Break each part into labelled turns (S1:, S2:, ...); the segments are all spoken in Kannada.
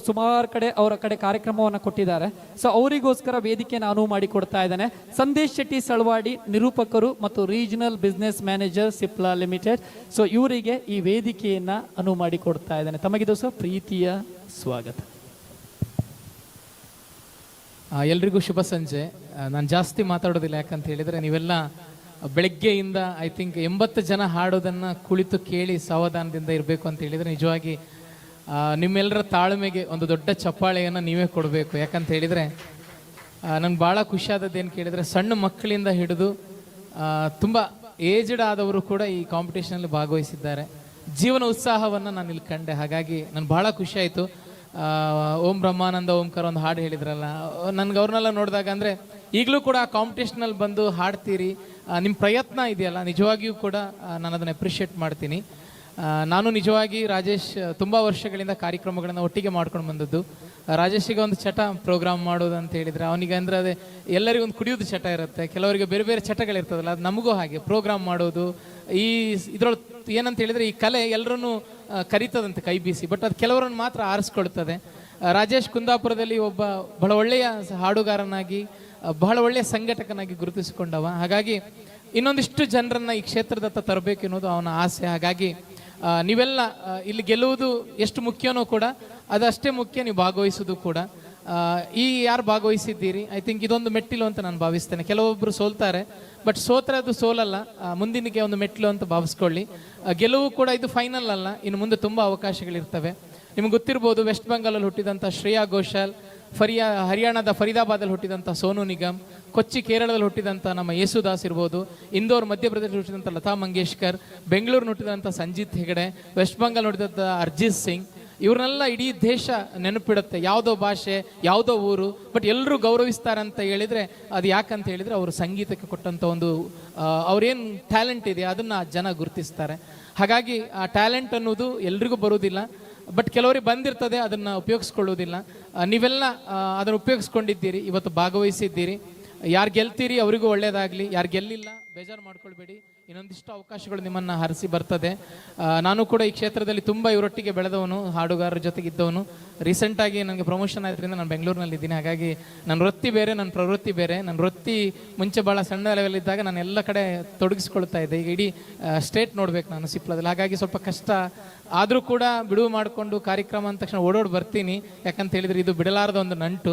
S1: ಸುಮಾರು ಕಡೆ ಅವರ ಕಡೆ ಕಾರ್ಯಕ್ರಮವನ್ನು ಕೊಟ್ಟಿದ್ದಾರೆ. ಸೊ ಅವರಿಗೋಸ್ಕರ ವೇದಿಕೆಯನ್ನು ಅನುವು ಮಾಡಿ ಕೊಡ್ತಾ ಇದ್ದಾನೆ ಸಂದೇಶ್ ಶೆಟ್ಟಿ ಸಳವಾಡಿ, ನಿರೂಪಕರು ಮತ್ತು regional business manager Cipla limited. So ಇವರಿಗೆ ಈ ವೇದಿಕೆಯನ್ನು ಅನುವು ಮಾಡಿ ಕೊಡ್ತಾ ಇದ್ದಾನೆ. ತಮಗಿದು ಸಹ ಪ್ರೀತಿಯ ಸ್ವಾಗತ.
S2: ಎಲ್ರಿಗೂ ಶುಭ ಸಂಜೆ. ನಾನು ಜಾಸ್ತಿ ಮಾತಾಡೋದಿಲ್ಲ, ಯಾಕಂತ ಹೇಳಿದರೆ ನೀವೆಲ್ಲ ಬೆಳಗ್ಗೆಯಿಂದ ಐ ಥಿಂಕ್ 80 ಜನ ಹಾಡೋದನ್ನು ಕುಳಿತು ಕೇಳಿ ಸಾವಧಾನದಿಂದ ಇರಬೇಕು ಅಂತ ಹೇಳಿದರೆ ನಿಜವಾಗಿ ನಿಮ್ಮೆಲ್ಲರ ತಾಳ್ಮೆಗೆ ಒಂದು ದೊಡ್ಡ ಚಪ್ಪಾಳೆಯನ್ನು ನೀವೇ ಕೊಡಬೇಕು. ಯಾಕಂತ ಹೇಳಿದರೆ ನಂಗೆ ಭಾಳ ಖುಷಿಯಾದದ್ದು ಏನು ಕೇಳಿದರೆ ಸಣ್ಣ ಮಕ್ಕಳಿಂದ ಹಿಡಿದು ತುಂಬ ಏಜ್ಡ್ ಆದವರು ಕೂಡ ಈ ಕಾಂಪಿಟೇಷನಲ್ಲಿ ಭಾಗವಹಿಸಿದ್ದಾರೆ. ಜೀವನ ಉತ್ಸಾಹವನ್ನು ನಾನು ಇಲ್ಲಿ ಕಂಡೆ. ಹಾಗಾಗಿ ನನಗೆ ಭಾಳ ಖುಷಿಯಾಯಿತು. ಓಂ ಬ್ರಹ್ಮಾನಂದ ಓಂಕಾರ ಒಂದು ಹಾಡು ಹೇಳಿದ್ರಲ್ಲ, ನನಗೆ ಅವ್ರನ್ನೆಲ್ಲ ನೋಡಿದಾಗ ಅಂದರೆ ಈಗಲೂ ಕೂಡ ಆ ಕಾಂಪಿಟೇಷನಲ್ಲಿ ಬಂದು ಹಾಡ್ತೀರಿ, ನಿಮ್ಮ ಪ್ರಯತ್ನ ಇದೆಯಲ್ಲ, ನಿಜವಾಗಿಯೂ ಕೂಡ ನಾನು ಅದನ್ನು ಅಪ್ರಿಷಿಯೇಟ್ ಮಾಡ್ತೀನಿ. ನಾನು ನಿಜವಾಗಿ ರಾಜೇಶ್ ತುಂಬ ವರ್ಷಗಳಿಂದ ಕಾರ್ಯಕ್ರಮಗಳನ್ನು ಒಟ್ಟಿಗೆ ಮಾಡ್ಕೊಂಡು ಬಂದದ್ದು. ರಾಜೇಶಿಗೆ ಒಂದು ಚಟ ಪ್ರೋಗ್ರಾಮ್ ಮಾಡೋದು ಅಂತ ಹೇಳಿದರೆ ಅವನಿಗೆ ಅಂದರೆ ಅದೇ ಎಲ್ಲರಿಗೂ ಒಂದು ಕುಡಿಯೋದು ಚಟ ಇರುತ್ತೆ, ಕೆಲವರಿಗೆ ಬೇರೆ ಬೇರೆ ಚಟಗಳಿರ್ತದಲ್ಲ, ಅದು ನಮಗೂ ಹಾಗೆ ಪ್ರೋಗ್ರಾಮ್ ಮಾಡೋದು. ಈ ಇದ್ರೊಳಗೆ ಏನಂತ ಹೇಳಿದರೆ ಈ ಕಲೆ ಎಲ್ಲರನ್ನೂ ಕರೀತದಂತೆ ಕೈ ಬೀಸಿ, ಬಟ್ ಅದು ಕೆಲವರನ್ನು ಮಾತ್ರ ಆರಿಸ್ಕೊಳ್ತದೆ. ರಾಜೇಶ್ ಕುಂದಾಪುರದಲ್ಲಿ ಒಬ್ಬ ಬಹಳ ಒಳ್ಳೆಯ ಹಾಡುಗಾರನಾಗಿ ಬಹಳ ಒಳ್ಳೆಯ ಸಂಘಟಕನಾಗಿ ಗುರುತಿಸಿಕೊಂಡವ. ಹಾಗಾಗಿ ಇನ್ನೊಂದಿಷ್ಟು ಜನರನ್ನು ಈ ಕ್ಷೇತ್ರದತ್ತ ತರಬೇಕು ಅನ್ನೋದು ಅವನ ಆಸೆ. ಹಾಗಾಗಿ ನೀವೆಲ್ಲ ಇಲ್ಲಿ ಗೆಲ್ಲುವುದು ಎಷ್ಟು ಮುಖ್ಯನೋ ಕೂಡ ಅದಷ್ಟೇ ಮುಖ್ಯ ನೀವು ಭಾಗವಹಿಸೋದು ಕೂಡ. ಈ ಯಾರು ಭಾಗವಹಿಸಿದ್ದೀರಿ, ಐ ಥಿಂಕ್ ಇದೊಂದು ಮೆಟ್ಟಿಲು ಅಂತ ನಾನು ಭಾವಿಸ್ತೇನೆ. ಕೆಲವೊಬ್ಬರು ಸೋಲ್ತಾರೆ, ಬಟ್ ಸೋತ್ರೆ ಅದು ಸೋಲಲ್ಲ, ಮುಂದಿನಕ್ಕೆ ಒಂದು ಮೆಟ್ಟಿಲು ಅಂತ ಭಾವಿಸ್ಕೊಳ್ಳಿ. ಗೆಲುವು ಕೂಡ ಇದು ಫೈನಲ್ ಅಲ್ಲ, ಇನ್ನು ಮುಂದೆ ತುಂಬ ಅವಕಾಶಗಳಿರ್ತವೆ. ನಿಮ್ಗೆ ಗೊತ್ತಿರ್ಬೋದು, ವೆಸ್ಟ್ ಬೆಂಗಾಲಲ್ಲಿ ಹುಟ್ಟಿದಂಥ ಶ್ರೇಯಾ ಘೋಷಾಲ್, ಹರಿಯಾಣದ ಫರೀದಾಬಾದಲ್ಲಿ ಹುಟ್ಟಿದಂಥ ಸೋನು ನಿಗಮ್, ಕೊಚ್ಚಿ ಕೇರಳದಲ್ಲಿ ಹುಟ್ಟಿದಂಥ ನಮ್ಮ ಯೇಸುದಾಸ್ ಇರ್ಬೋದು, ಇಂದೋರ್ ಮಧ್ಯಪ್ರದೇಶದಲ್ಲಿ ಹುಟ್ಟಿದಂಥ ಲತಾ ಮಂಗೇಶ್ಕರ್, ಬೆಂಗಳೂರು ಹುಟ್ಟಿದಂಥ ಸಂಜೀತ್ ಹೆಗಡೆ, ವೆಸ್ಟ್ ಬೆಂಗಾಲ್ ಹುಟ್ಟಿದಂಥ ಅರ್ಜಿತ್ ಸಿಂಗ್, ಇವ್ರನ್ನೆಲ್ಲ ಇಡೀ ದೇಶ ನೆನಪಿಡುತ್ತೆ. ಯಾವುದೋ ಭಾಷೆ, ಯಾವುದೋ ಊರು, ಬಟ್ ಎಲ್ಲರೂ ಗೌರವಿಸ್ತಾರೆ ಅಂತ ಹೇಳಿದರೆ ಅದು ಯಾಕಂತ ಹೇಳಿದರೆ ಅವರು ಸಂಗೀತಕ್ಕೆ ಕೊಟ್ಟಂಥ ಒಂದು ಅವ್ರೇನು ಟ್ಯಾಲೆಂಟ್ ಇದೆ ಅದನ್ನು ಜನ ಗುರುತಿಸ್ತಾರೆ. ಹಾಗಾಗಿ ಆ ಟ್ಯಾಲೆಂಟ್ ಅನ್ನೋದು ಎಲ್ರಿಗೂ ಬರೋದಿಲ್ಲ, ಬಟ್ ಕೆಲವರಿಗೆ ಬಂದಿರ್ತದೆ, ಅದನ್ನು ಉಪಯೋಗಿಸ್ಕೊಳ್ಳೋದಿಲ್ಲ. ನೀವೆಲ್ಲ ಅದನ್ನು ಉಪಯೋಗಿಸ್ಕೊಂಡಿದ್ದೀರಿ, ಇವತ್ತು ಭಾಗವಹಿಸಿದ್ದೀರಿ. ಯಾರು ಗೆಲ್ತೀರಿ ಅವರಿಗೂ ಒಳ್ಳೇದಾಗಲಿ, ಯಾರು ಗೆಲ್ಲಿಲ್ಲ ಬೇಜಾರು ಮಾಡ್ಕೊಳ್ಬೇಡಿ, ಇನ್ನೊಂದಿಷ್ಟು ಅವಕಾಶಗಳು ನಿಮ್ಮನ್ನು ಹರಿಸಿ ಬರ್ತದೆ. ನಾನು ಕೂಡ ಈ ಕ್ಷೇತ್ರದಲ್ಲಿ ತುಂಬ ಇವರೊಟ್ಟಿಗೆ ಬೆಳೆದವನು, ಹಾಡುಗಾರರ ಜೊತೆಗಿದ್ದವನು. ರೀಸೆಂಟಾಗಿ ನನಗೆ ಪ್ರಮೋಷನ್ ಆದ್ರಿಂದ ನಾನು ಬೆಂಗಳೂರಿನಲ್ಲಿದ್ದೀನಿ. ಹಾಗಾಗಿ ನನ್ನ ವೃತ್ತಿ ಬೇರೆ, ನನ್ನ ಪ್ರವೃತ್ತಿ ಬೇರೆ. ನನ್ನ ವೃತ್ತಿ ಮುಂಚೆ ಭಾಳ ಸಣ್ಣ ಲೆವೆಲಿದ್ದಾಗ ನಾನು ಎಲ್ಲ ಕಡೆ ತೊಡಗಿಸ್ಕೊಳ್ತಾ ಇದ್ದೆ. ಈಗ ಇಡೀ ಸ್ಟೇಟ್ ನೋಡ್ಬೇಕು ನಾನು ಸಿಪ್ಲದಲ್ಲಿ. ಹಾಗಾಗಿ ಸ್ವಲ್ಪ ಕಷ್ಟ ಆದರೂ ಕೂಡ ಬಿಡುವು ಮಾಡಿಕೊಂಡು ಕಾರ್ಯಕ್ರಮ ಅಂದ ತಕ್ಷಣ ಓಡೋಡಿ ಬರ್ತೀನಿ. ಯಾಕಂತ ಹೇಳಿದರೆ ಇದು ಬಿಡಲಾರದ ಒಂದು ನಂಟು.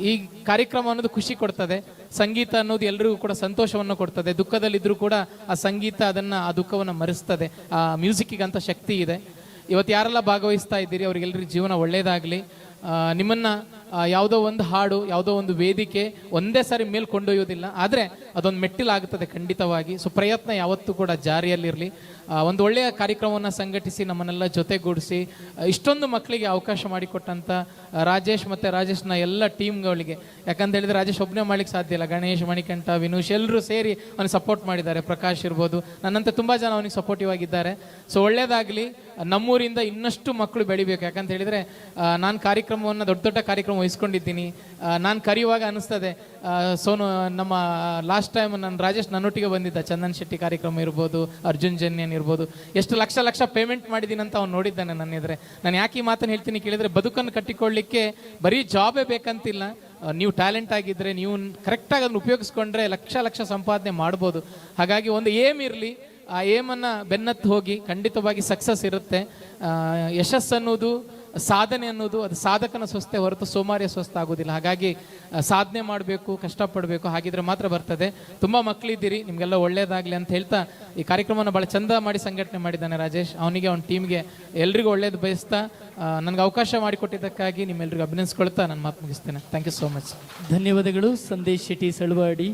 S2: ಈ ಕಾರ್ಯಕ್ರಮ ಅನ್ನೋದು ಖುಷಿ ಕೊಡ್ತದೆ, ಸಂಗೀತ ಅನ್ನೋದು ಎಲ್ರಿಗೂ ಕೂಡ ಸಂತೋಷವನ್ನು ಕೊಡ್ತದೆ. ದುಃಖದಲ್ಲಿದ್ದರೂ ಕೂಡ ಆ ಸಂಗೀತ ಆ ದುಃಖವನ್ನು ಮರೆಸ್ತದೆ. ಆ ಮ್ಯೂಸಿಕ್ಕಿಗೆ ಅಂತ ಶಕ್ತಿ ಇದೆ. ಇವತ್ತು ಯಾರೆಲ್ಲ ಭಾಗವಹಿಸ್ತಾ ಇದ್ದೀರಿ ಅವರಿಗೆಲ್ಲರಿಗೂ ಜೀವನ ಒಳ್ಳೆಯದಾಗಲಿ. ನಿಮ್ಮನ್ನು ಯಾವುದೋ ಒಂದು ಹಾಡು, ಯಾವುದೋ ಒಂದು ವೇದಿಕೆ ಒಂದೇ ಸಾರಿ ಮೇಲೆ ಕೊಂಡೊಯ್ಯೋದಿಲ್ಲ, ಆದರೆ ಅದೊಂದು ಮೆಟ್ಟಿಲಾಗುತ್ತದೆ ಖಂಡಿತವಾಗಿ. ಸೊ ಪ್ರಯತ್ನ ಯಾವತ್ತೂ ಕೂಡ ಜಾರಿಯಲ್ಲಿರಲಿ. ಒಂದು ಒಳ್ಳೆಯ ಕಾರ್ಯಕ್ರಮವನ್ನು ಸಂಘಟಿಸಿ ನಮ್ಮನ್ನೆಲ್ಲ ಜೊತೆಗೂಡಿಸಿ ಇಷ್ಟೊಂದು ಮಕ್ಕಳಿಗೆ ಅವಕಾಶ ಮಾಡಿಕೊಟ್ಟಂಥ ರಾಜೇಶ್ ಮತ್ತು ರಾಜೇಶ್ನ ಎಲ್ಲ ಟೀಮ್ಗಳಿಗೆ, ಯಾಕಂತ ಹೇಳಿದರೆ ರಾಜೇಶ್ ಒಬ್ಬನೇ ಮಾಡ್ಲಿಕ್ಕೆ ಸಾಧ್ಯ ಇಲ್ಲ. ಗಣೇಶ್, ಮಣಿಕಂಠ, ವಿನೂಶ್ ಎಲ್ಲರೂ ಸೇರಿ ಅವನಿಗೆ ಸಪೋರ್ಟ್ ಮಾಡಿದ್ದಾರೆ. ಪ್ರಕಾಶ್ ಇರ್ಬೋದು, ನನ್ನಂತೆ ತುಂಬ ಜನ ಅವನಿಗೆ ಸಪೋರ್ಟಿವ್ ಆಗಿದ್ದಾರೆ. ಸೊ ಒಳ್ಳೆಯದಾಗಲಿ. ನಮ್ಮೂರಿಂದ ಇನ್ನಷ್ಟು ಮಕ್ಕಳು ಬೆಳಿಬೇಕು. ಯಾಕಂತ ಹೇಳಿದರೆ ನಾನು ಕಾರ್ಯಕ್ರಮವನ್ನು ದೊಡ್ಡ ದೊಡ್ಡ ಕಾರ್ಯಕ್ರಮ ವಹಿಸ್ಕೊಂಡಿದ್ದೀನಿ. ನಾನು ಕರೆಯುವಾಗ ಅನ್ನಿಸ್ತದೆ, ಸೋನು ನಮ್ಮ ಲಾಸ್ಟ್ ಟೈಮ್ ನಾನು ರಾಜೇಶ್ ನನ್ನೊಟ್ಟಿಗೆ ಬಂದಿದ್ದ, ಚಂದನ್ ಶೆಟ್ಟಿ ಕಾರ್ಯಕ್ರಮ ಇರ್ಬೋದು, ಅರ್ಜುನ್ ಜನ್ಯನ್ ಇರ್ಬೋದು, ಎಷ್ಟು ಲಕ್ಷ ಲಕ್ಷ ಪೇಮೆಂಟ್ ಮಾಡಿದ್ದೀನಿ ಅಂತ ಅವ್ನು ನೋಡಿದ್ದಾನೆ ನನ್ನ ಎದುರೆ. ನಾನು ಯಾಕೆ ಈ ಮಾತನ್ನು ಹೇಳ್ತೀನಿ ಕೇಳಿದರೆ, ಬದುಕನ್ನು ಕಟ್ಟಿಕೊಳ್ಳಲಿಕ್ಕೆ ಬರೀ ಜಾಬೇ ಬೇಕಂತಿಲ್ಲ. ನೀವು ಟ್ಯಾಲೆಂಟ್ ಆಗಿದ್ದರೆ, ನೀವು ಕರೆಕ್ಟಾಗಿ ಅದನ್ನು ಉಪಯೋಗಿಸ್ಕೊಂಡ್ರೆ ಲಕ್ಷ ಲಕ್ಷ ಸಂಪಾದನೆ ಮಾಡ್ಬೋದು. ಹಾಗಾಗಿ ಒಂದು ಏಮ್ ಇರಲಿ, ಆ ಏಮನ್ನು ಬೆನ್ನತ್ತು ಹೋಗಿ ಖಂಡಿತವಾಗಿ ಸಕ್ಸಸ್ ಇರುತ್ತೆ. ಯಶಸ್ಸು ಅನ್ನೋದು, ಸಾಧನೆ ಅನ್ನೋದು ಅದು ಸಾಧಕನ ಸ್ವಸ್ಥೆ ಹೊರತು ಸೋಮಾರಿಯ ಸ್ವಸ್ಥ ಆಗೋದಿಲ್ಲ. ಹಾಗಾಗಿ ಸಾಧನೆ ಮಾಡಬೇಕು, ಕಷ್ಟಪಡಬೇಕು, ಹಾಗಿದ್ರೆ ಮಾತ್ರ ಬರ್ತದೆ. ತುಂಬ ಮಕ್ಕಳಿದ್ದೀರಿ, ನಿಮಗೆಲ್ಲ ಒಳ್ಳೇದಾಗಲಿ ಅಂತ ಹೇಳ್ತಾ ಈ ಕಾರ್ಯಕ್ರಮನ ಭಾಳ ಚಂದ ಮಾಡಿ ಸಂಘಟನೆ ಮಾಡಿದ್ದಾನೆ ರಾಜೇಶ್. ಅವನಿಗೆ, ಅವನ ಟೀಮ್ಗೆ ಎಲ್ರಿಗೂ ಒಳ್ಳೇದು ಬಯಸ್ತಾ ನನಗೆ ಅವಕಾಶ ಮಾಡಿಕೊಟ್ಟಿದ್ದಕ್ಕಾಗಿ ನಿಮ್ಮೆಲ್ಲರಿಗೂ ಅಭಿನಂದಿಸ್ಕೊಳ್ತಾ ನಾನು ಮಾತು ಮುಗಿಸ್ತೇನೆ. Thank you so much.
S1: ಧನ್ಯವಾದಗಳು ಸಂದೇಶ್ ಶೆಟ್ಟಿ ಸಳವಾಡಿ.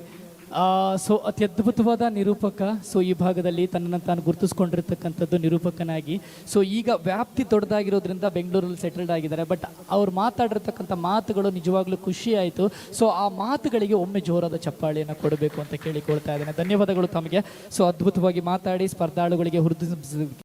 S1: ಸೊ ಅತ್ಯದ್ಭುತವಾದ ನಿರೂಪಕ. ಸೊ ಈ ಭಾಗದಲ್ಲಿ ತನ್ನನ್ನು ತಾನು ಗುರುತಿಸ್ಕೊಂಡಿರ್ತಕ್ಕಂಥದ್ದು ನಿರೂಪಕನಾಗಿ. ಸೊ ಈಗ ವ್ಯಾಪ್ತಿ ದೊಡ್ಡದಾಗಿರೋದ್ರಿಂದ ಬೆಂಗಳೂರಲ್ಲಿ ಸೆಟಲ್ಡ್ ಆಗಿದ್ದಾರೆ. ಬಟ್ ಅವ್ರು ಮಾತಾಡಿರ್ತಕ್ಕಂಥ ಮಾತುಗಳು ನಿಜವಾಗ್ಲೂ ಖುಷಿ ಆಯಿತು. ಸೊ ಆ ಮಾತುಗಳಿಗೆ ಒಮ್ಮೆ ಜೋರಾದ ಚಪ್ಪಾಳಿಯನ್ನು ಕೊಡಬೇಕು ಅಂತ ಕೇಳಿಕೊಳ್ತಾ ಇದ್ದೇನೆ. ಧನ್ಯವಾದಗಳು ತಮಗೆ. ಸೊ ಅದ್ಭುತವಾಗಿ ಮಾತಾಡಿ ಸ್ಪರ್ಧಾಳುಗಳಿಗೆ